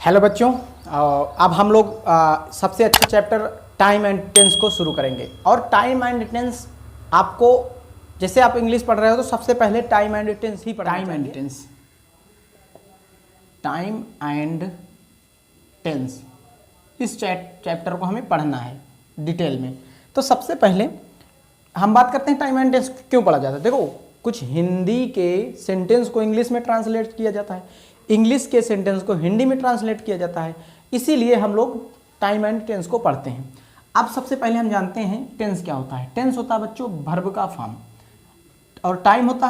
Hello बच्चों, अब हम लोग सबसे अच्छा चैप्टर टाइम एंड टेंस को शुरू करेंगे। और टाइम एंड टेंस आपको, जैसे आप इंग्लिश पढ़ रहे हो तो सबसे पहले टाइम एंड टेंस ही पढ़ना चाहिए। टाइम एंड टेंस इस चैप्टर को हमें पढ़ना है डिटेल में। तो सबसे पहले हम बात करते हैं टाइम एंड टेंस क्यों पढ़ा जाता है। देखो, कुछ हिंदी के सेंटेंस को इंग्लिश में ट्रांसलेट किया जाता है, इंग्लिश के सेंटेंस को हिंदी में ट्रांसलेट किया जाता है, इसीलिए हम लोग टाइम एंड टेंस को पढ़ते हैं। अब सबसे पहले हम जानते हैं टेंस क्या होता है। टेंस होता है बच्चों वर्ब का फॉर्म, और टाइम होता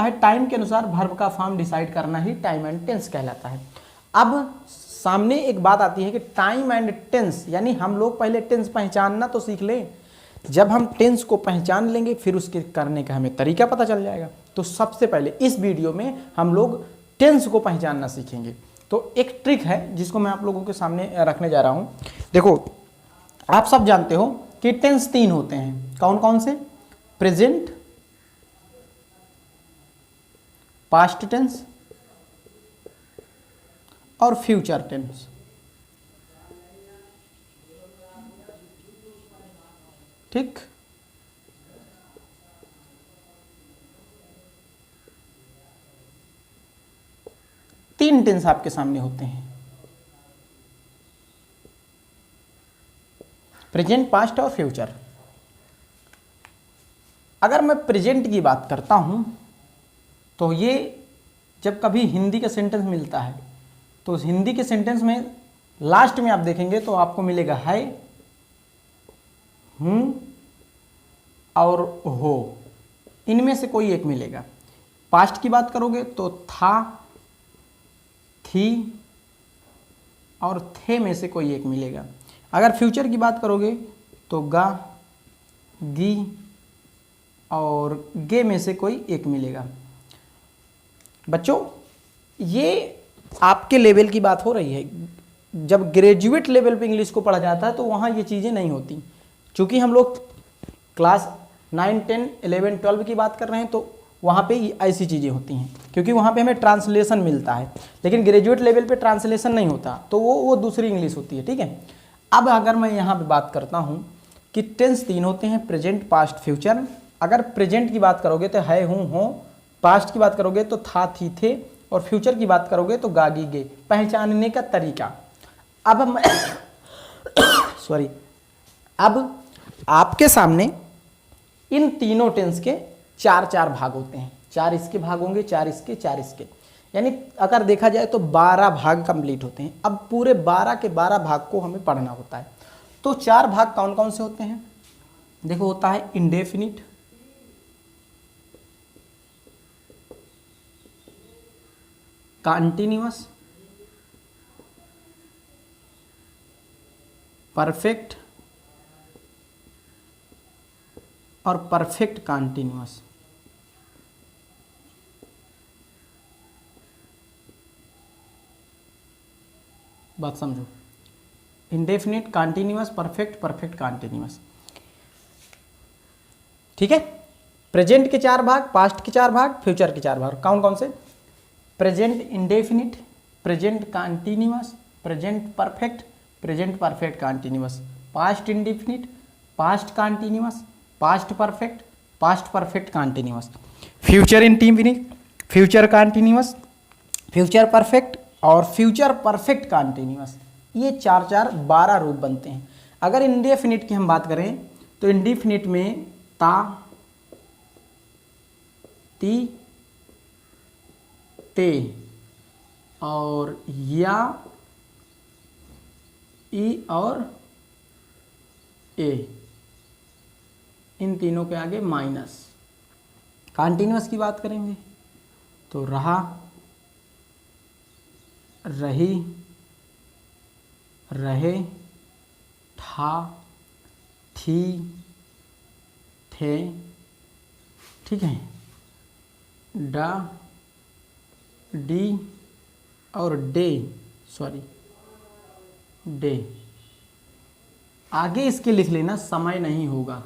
है टाइम के अनुसार वर्ब का फॉर्म डिसाइड करना ही टाइम एंड टेंस कहलाता है। अब सामने एक बात आती है कि टाइम एंड टेंस, यानी हम लोग पहले टेंस पहचानना तो सीख लें। जब हम टेंस को पहचान लेंगे फिर उसके करने का हमें तरीका पता चल जाएगा। तो सबसे पहले इस वीडियो में हम लोग टेंस को पहचानना सीखेंगे। तो एक ट्रिक है जिसको मैं आप लोगों के सामने रखने जा रहा हूं। देखो, आप सब जानते हो कि टेंस 3 होते हैं। कौन कौन से? प्रेजेंट, पास्ट टेंस और फ्यूचर टेंस। ठीक, तीन टेंस आपके सामने होते हैं, प्रेजेंट, पास्ट और फ्यूचर। अगर मैं प्रेजेंट की बात करता हूं तो ये जब कभी हिंदी का सेंटेंस मिलता है तो उस हिंदी के सेंटेंस में लास्ट में आप देखेंगे तो आपको मिलेगा है, हूं और हो, इनमें से कोई एक मिलेगा। पास्ट की बात करोगे तो था, थी और थे में से कोई एक मिलेगा। अगर फ्यूचर की बात करोगे तो गा, गी और गे में से कोई एक मिलेगा। बच्चों, ये आपके लेवल की बात हो रही है। जब ग्रेजुएट लेवल पे इंग्लिश को पढ़ा जाता है तो वहाँ ये चीज़ें नहीं होती। चूँकि हम लोग क्लास 9, 10, 11, 12 की बात कर रहे हैं तो वहाँ पे ऐसी चीज़ें होती हैं, क्योंकि वहाँ पे हमें ट्रांसलेशन मिलता है। लेकिन ग्रेजुएट लेवल पे ट्रांसलेशन नहीं होता, तो वो दूसरी इंग्लिश होती है। ठीक है। अब अगर मैं यहाँ पे बात करता हूँ कि टेंस 3 होते हैं, प्रेजेंट, पास्ट, फ्यूचर। अगर प्रेजेंट की बात करोगे तो है, हूँ, हो। पास्ट की बात करोगे तो था, थी, थे। और फ्यूचर की बात करोगे तो गागी, गे। पहचानने का तरीका, अब मैं सॉरी, अब आपके सामने इन तीनों टेंस के 4 भाग होते हैं। 4 इसके भाग होंगे, 4 इसके, 4 इसके, यानी अगर देखा जाए तो 12 भाग कंप्लीट होते हैं। अब पूरे 12 के 12 भाग को हमें पढ़ना होता है। तो 4 भाग कौन कौन से होते हैं? देखो, होता है इंडेफिनिट, कंटीन्यूअस, परफेक्ट और परफेक्ट कंटीन्यूअस। बात समझो, indefinite, continuous, perfect, perfect continuous. ठीक है। प्रेजेंट के 4 भाग, पास्ट के 4 भाग, फ्यूचर के 4 भाग। कौन कौन से? Present indefinite, present continuous, present perfect, present perfect continuous, past indefinite, past continuous, past perfect, past perfect continuous, future indefinite, future continuous, future perfect और फ्यूचर परफेक्ट कंटीन्यूअस। ये 4 12 रूप बनते हैं। अगर इंडेफिनिट की हम बात करें तो इंडेफिनिट में ता, ती, ते और या, ई और ए, इन तीनों के आगे माइनस। कंटीन्यूअस की बात करेंगे तो रहा, रही, रहे, था, थी, थे। ठीक है। डा, डी और डे, सॉरी, डे। आगे इसके लिख लेना, समय नहीं होगा,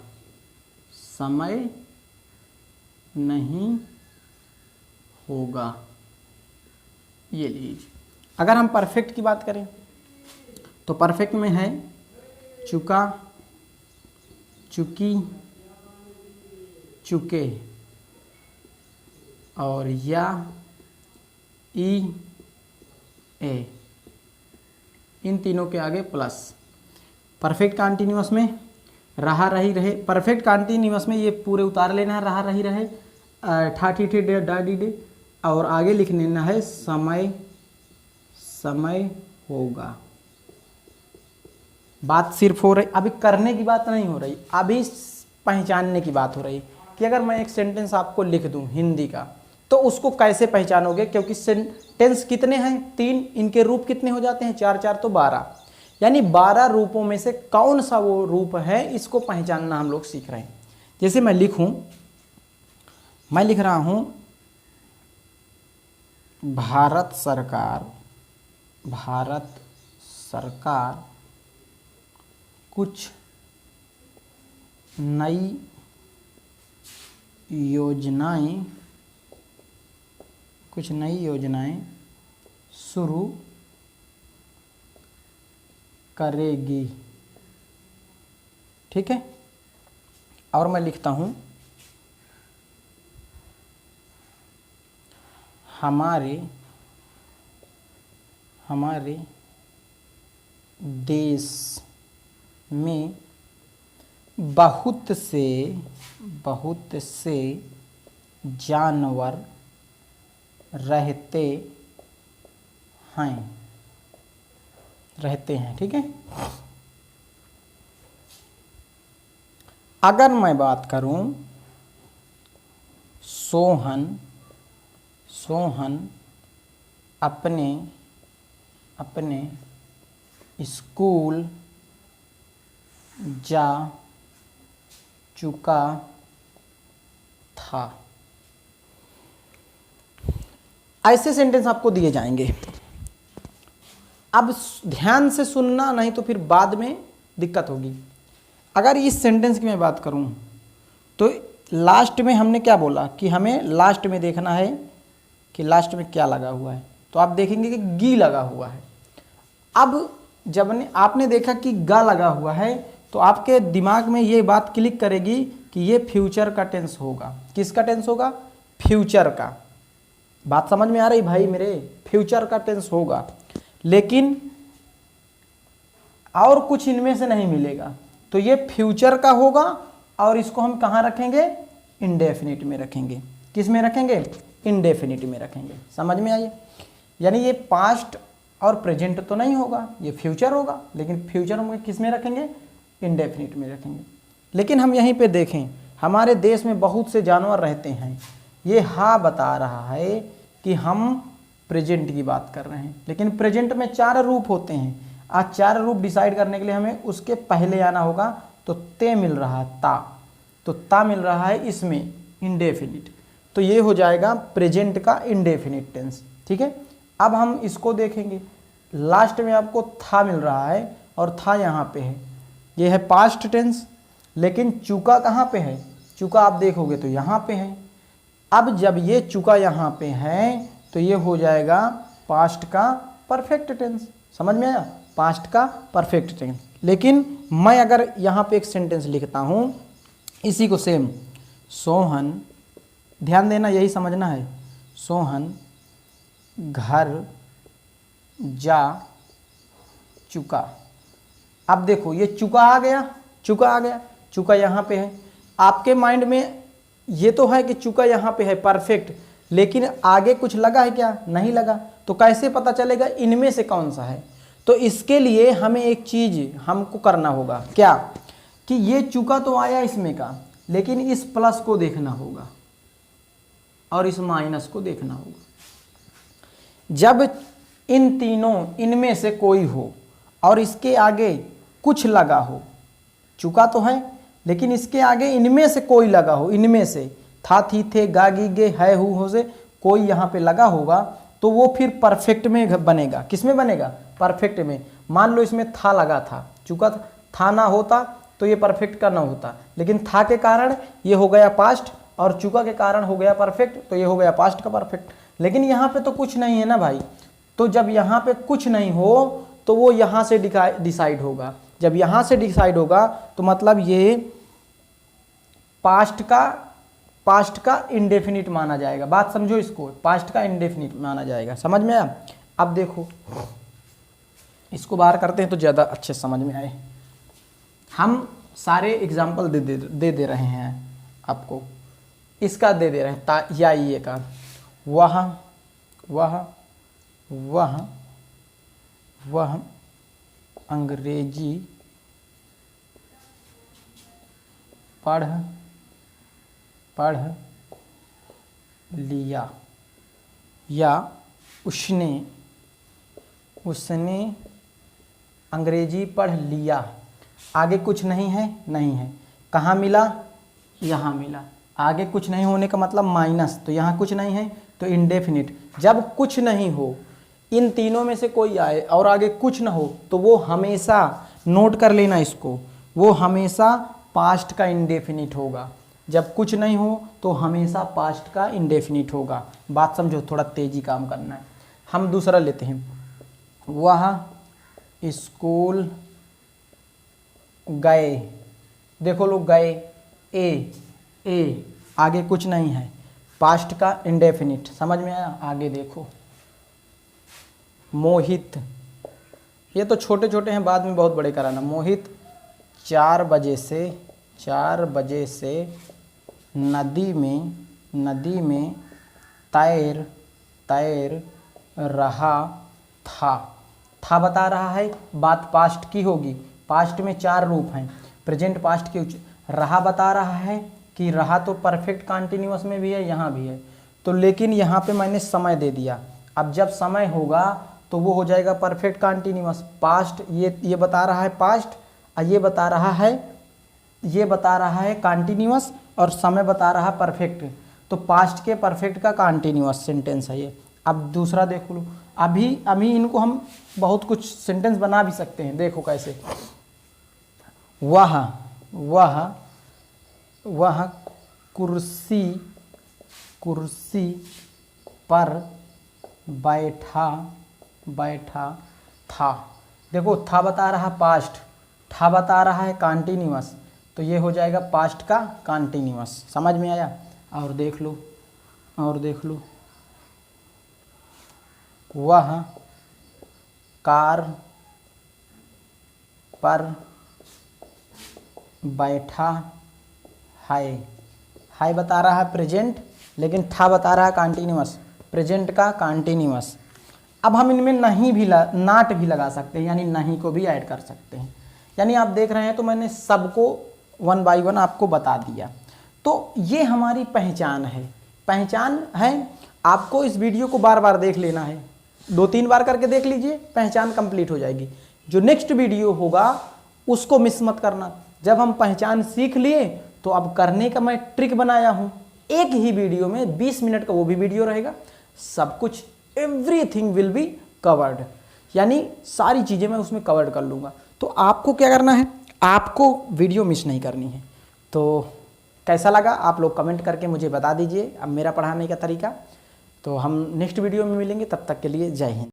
समय नहीं होगा, ये लीजिए। अगर हम परफेक्ट की बात करें तो परफेक्ट में है चुका, चुकी, चुके और या, ई, ए, इन तीनों के आगे प्लस। परफेक्ट कंटीन्यूअस में रहा, रही, रहे। परफेक्ट कंटीन्यूअस में ये पूरे उतार लेना है, रहा, रही, रहे, ठा, ठी, ठे, डे, डा, डी, डे, और आगे लिख लेना है समय, समय होगा। बात सिर्फ हो रही, अभी करने की बात नहीं हो रही, अभी पहचानने की बात हो रही कि अगर मैं एक सेंटेंस आपको लिख दूं हिंदी का तो उसको कैसे पहचानोगे, क्योंकि सेंटेंस कितने हैं, 3, इनके रूप कितने हो जाते हैं, 4 4 तो 12, यानी 12 रूपों में से कौन सा वो रूप है, इसको पहचानना हम लोग सीख रहे हैं। जैसे मैं लिखूं, मैं लिख रहा हूं भारत सरकार, भारत सरकार कुछ नई योजनाएं, कुछ नई योजनाएं शुरू करेगी। ठीक है, और मैं लिखता हूं हमारे देश में बहुत से जानवर रहते हैं। ठीक है, अगर मैं बात करूं सोहन अपने स्कूल जा चुका था। ऐसे सेंटेंस आपको दिए जाएंगे। अब ध्यान से सुनना, नहीं तो फिर बाद में दिक्कत होगी। अगर इस सेंटेंस की मैं बात करूं तो लास्ट में हमने क्या बोला कि हमें लास्ट में देखना है कि लास्ट में क्या लगा हुआ है, तो आप देखेंगे कि गी लगा हुआ है। अब जब आपने देखा कि गा लगा हुआ है तो आपके दिमाग में ये बात क्लिक करेगी कि ये फ्यूचर का टेंस होगा। किसका टेंस होगा? फ्यूचर का। बात समझ में आ रही भाई मेरे? फ्यूचर का टेंस होगा, लेकिन और कुछ इनमें से नहीं मिलेगा, तो ये फ्यूचर का होगा और इसको हम कहाँ रखेंगे? इंडेफिनिट में रखेंगे। किस में रखेंगे? इंडेफिनिट में रखेंगे। समझ में आई? यानी ये पास्ट और प्रेजेंट तो नहीं होगा, ये फ्यूचर होगा, लेकिन फ्यूचर हम किस में रखेंगे? इंडेफिनिट में रखेंगे। लेकिन हम यहीं पे देखें, हमारे देश में बहुत से जानवर रहते हैं, ये हाँ बता रहा है कि हम प्रेजेंट की बात कर रहे हैं, लेकिन प्रेजेंट में 4 रूप होते हैं। आज 4 रूप डिसाइड करने के लिए हमें उसके पहले आना होगा, तो ते मिल रहा है ता, तो ता मिल रहा है इसमें इंडेफिनिट, तो ये हो जाएगा प्रेजेंट का इंडेफिनिट टेंस। ठीक है, अब हम इसको देखेंगे। लास्ट में आपको था मिल रहा है और था यहाँ पे है, ये है पास्ट टेंस, लेकिन चुका कहाँ पे है? चुका आप देखोगे तो यहाँ पे है। अब जब ये चुका यहाँ पे है तो ये हो जाएगा पास्ट का परफेक्ट टेंस। समझ में आया? पास्ट का परफेक्ट टेंस। लेकिन मैं अगर यहाँ पे एक सेंटेंस लिखता हूँ इसी को सेम, सोहन, ध्यान देना, यही समझना है, सोहन घर जा चुका। अब देखो ये चुका आ गया, चुका आ गया, चुका यहाँ पे है। आपके माइंड में ये तो है कि चुका यहाँ पे है परफेक्ट, लेकिन आगे कुछ लगा है क्या? नहीं लगा। तो कैसे पता चलेगा इनमें से कौन सा है? तो इसके लिए हमें एक चीज हमको करना होगा, क्या? कि ये चुका तो आया इसमें का, लेकिन इस प्लस को देखना होगा और इस माइनस को देखना होगा। जब इन तीनों इनमें से कोई हो और इसके आगे कुछ लगा हो, चुका तो है लेकिन इसके आगे इनमें से कोई लगा हो, इनमें से था, थी, थे, गा, गी, गे, है, हु, हो से कोई यहाँ पे लगा होगा, तो वो फिर परफेक्ट में बनेगा। किस में बनेगा? परफेक्ट में। मान लो इसमें था लगा था, चुका था ना होता तो ये परफेक्ट का ना होता, लेकिन था के कारण ये हो गया पास्ट और चुका के कारण हो गया परफेक्ट, तो ये हो गया पास्ट का परफेक्ट। लेकिन यहाँ पे तो कुछ नहीं है ना भाई, तो जब यहाँ पे कुछ नहीं हो तो वो यहाँ से डिसाइड होगा। जब यहाँ से डिसाइड होगा तो मतलब ये पास्ट का इंडेफिनिट माना जाएगा। बात समझो इसको, पास्ट का इंडेफिनिट माना जाएगा। समझ में आया? अब देखो इसको बाहर करते हैं तो ज़्यादा अच्छे समझ में आए। हम सारे एग्जाम्पल दे रहे हैं आपको। इसका दे रहे हैं या ये का, वह अंग्रेजी पढ़ लिया, या उसने अंग्रेजी पढ़ लिया। आगे कुछ नहीं है, नहीं है। कहाँ मिला? यहाँ मिला। आगे कुछ नहीं होने का मतलब माइनस, तो यहाँ कुछ नहीं है तो इंडेफिनिट। जब कुछ नहीं हो, इन तीनों में से कोई आए और आगे कुछ ना हो तो वो हमेशा, नोट कर लेना इसको, वो हमेशा पास्ट का इंडेफिनिट होगा। जब कुछ नहीं हो तो हमेशा पास्ट का इंडेफिनिट होगा। बात समझो, थोड़ा तेजी काम करना है। हम दूसरा लेते हैं, वह स्कूल गए। देखो लोग, गए, ए आगे कुछ नहीं है, पास्ट का इंडेफिनिट। समझ में आया? आगे देखो, मोहित, ये तो छोटे छोटे हैं, बाद में बहुत बड़े कराना। मोहित 4 बजे से नदी में तैर रहा था बता रहा है, बात पास्ट की होगी। पास्ट में 4 रूप हैं, प्रेजेंट, पास्ट के। रहा बता रहा है कि रहा तो परफेक्ट कंटिन्यूअस में भी है, यहाँ भी है। तो लेकिन यहाँ पे मैंने समय दे दिया। अब जब समय होगा तो वो हो जाएगा परफेक्ट कंटिन्यूअस। पास्ट ये बता रहा है पास्ट, और ये बता रहा है कंटिन्यूअस, और समय बता रहा है परफेक्ट। तो पास्ट के परफेक्ट का कंटिन्यूअस सेंटेंस है ये। अब दूसरा देख लो, अभी इनको हम बहुत कुछ सेंटेंस बना भी सकते हैं। देखो कैसे, वह कुर्सी पर बैठा था। देखो, था बता रहा पास्ट, था बता रहा है कंटिन्यूअस, तो ये हो जाएगा पास्ट का कंटिन्यूअस। समझ में आया? और देख लो, वह कार पर बैठा है बता रहा है प्रेजेंट, लेकिन था बता रहा है कंटिन्यूअस, प्रेजेंट का कंटिन्यूअस। अब हम इनमें नाट भी लगा सकते हैं, यानी नहीं को भी ऐड कर सकते हैं। यानी आप देख रहे हैं तो मैंने सबको 1 बाय 1 आपको बता दिया। तो ये हमारी पहचान है। आपको इस वीडियो को बार बार देख लेना है, 2-3 बार करके देख लीजिए, पहचान कंप्लीट हो जाएगी। जो नेक्स्ट वीडियो होगा उसको मिस मत करना। जब हम पहचान सीख लिए तो अब करने का मैं ट्रिक बनाया हूँ। एक ही वीडियो में 20 मिनट का वो भी वीडियो रहेगा, सब कुछ, एवरीथिंग विल बी कवर्ड, यानी सारी चीज़ें मैं उसमें कवर कर लूँगा। तो आपको क्या करना है, आपको वीडियो मिस नहीं करनी है। तो कैसा लगा आप लोग कमेंट करके मुझे बता दीजिए, अब मेरा पढ़ाने का तरीका। तो हम नेक्स्ट वीडियो में मिलेंगे, तब तक के लिए जय हिंद।